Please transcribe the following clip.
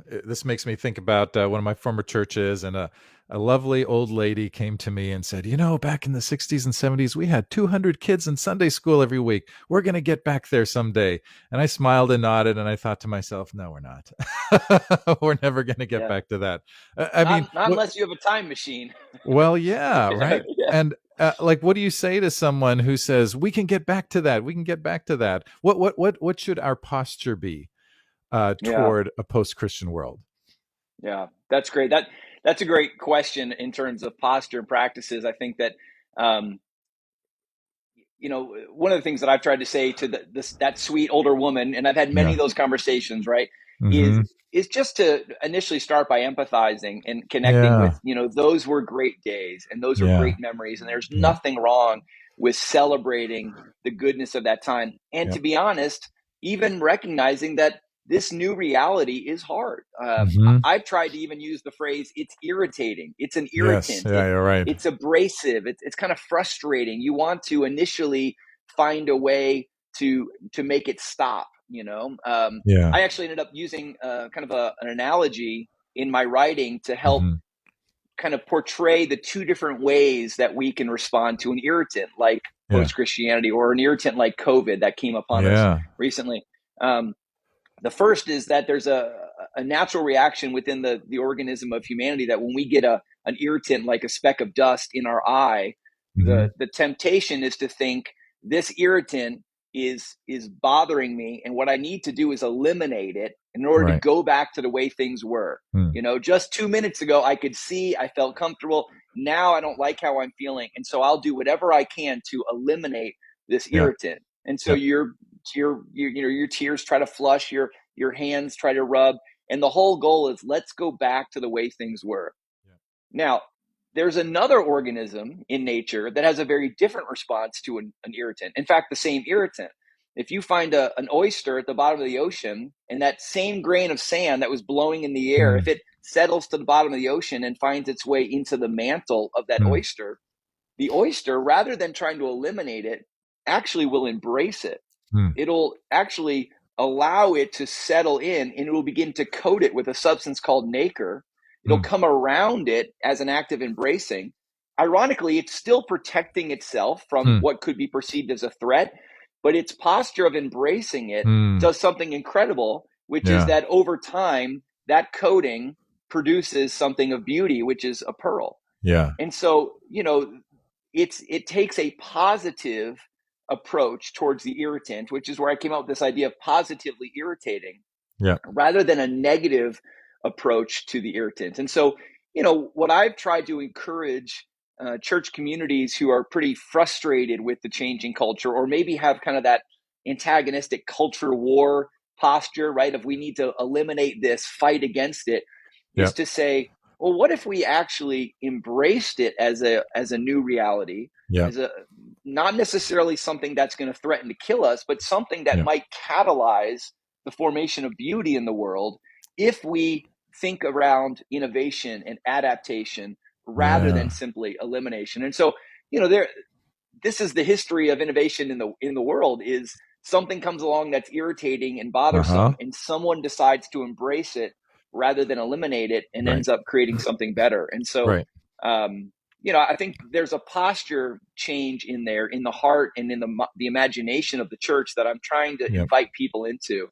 This makes me think about one of my former churches, and a lovely old lady came to me and said, back in the 60s and 70s, we had 200 kids in Sunday school every week. We're going to get back there someday. And I smiled and nodded, and I thought to myself, no, we're not. We're never going to get Yeah. back to that. I mean, Not unless you have a time machine. well, yeah, Yeah. right. And like, what do you say to someone who says, we can get back to that? We can get back to that. What should our posture be Yeah. toward a post-Christian world? Yeah. That's great. That's a great question in terms of posture and practices. I think that um, one of the things that I've tried to say to that sweet older woman, and I've had many Yeah. of those conversations, right, is Hmm. is just to initially start by empathizing and connecting with, Yeah. those were great days and those were Yeah. great memories, and there's Yeah. nothing wrong with celebrating the goodness of that time. And Yeah. to be honest, even recognizing that this new reality is hard. Hmm. I've tried to even use the phrase, it's irritating. It's an Yes. irritant. Yeah, you're right. It's abrasive. It's kind of frustrating. You want to initially find a way to make it stop. Yeah. I actually ended up using kind of an analogy in my writing to help Hmm. kind of portray the two different ways that we can respond to an irritant like Yeah. post Christianity, or an irritant like COVID that came upon us Yeah. recently. Um, the first is that there's a natural reaction within the organism of humanity that when we get an irritant like a speck of dust in our eye, Hmm. the temptation is to think this irritant is bothering me, and what I need to do is eliminate it in order to Right. go back to the way things were. Mm. Just 2 minutes ago I could see, I felt comfortable. Now I don't like how I'm feeling, and so I'll do whatever I can to eliminate this Yeah. irritant. And so Yeah. your tears try to flush, your hands try to rub, and the whole goal is, let's go back to the way things were. Yeah. Now, there's another organism in nature that has a very different response to an irritant. In fact, the same irritant. If you find an oyster at the bottom of the ocean, and that same grain of sand that was blowing in the air, if Mm. it settles to the bottom of the ocean and finds its way into the mantle of that Mm. oyster, the oyster, rather than trying to eliminate it, actually will embrace it. Mm. It'll actually allow it to settle in, and it will begin to coat it with a substance called nacre. It'll Mm. come around it as an act of embracing. Ironically, it's still protecting itself from Mm. what could be perceived as a threat, but its posture of embracing it Mm. does something incredible, which is Yeah. that over time, that coating produces something of beauty, which is a pearl. Yeah. And so, it takes a positive approach towards the irritant, which is where I came out with this idea of positively irritating, Yeah. rather than a negative approach to the irritant. And so, what I've tried to encourage church communities who are pretty frustrated with the changing culture, or maybe have kind of that antagonistic culture war posture, right? Of we need to eliminate this, fight against it, Yeah. is to say, well, what if we actually embraced it as a new reality, Yeah. as a not necessarily something that's going to threaten to kill us, but something that Yeah. might catalyze the formation of beauty in the world if we think around innovation and adaptation rather than Yeah. simply elimination. And so, there this is the history of innovation in the world, is something comes along that's irritating and bothersome, Uh-huh. and someone decides to embrace it rather than eliminate it, and Right. ends up creating something better. And so, Right. I think there's a posture change in there, in the heart and in the imagination of the church, that I'm trying to Yeah. invite people into.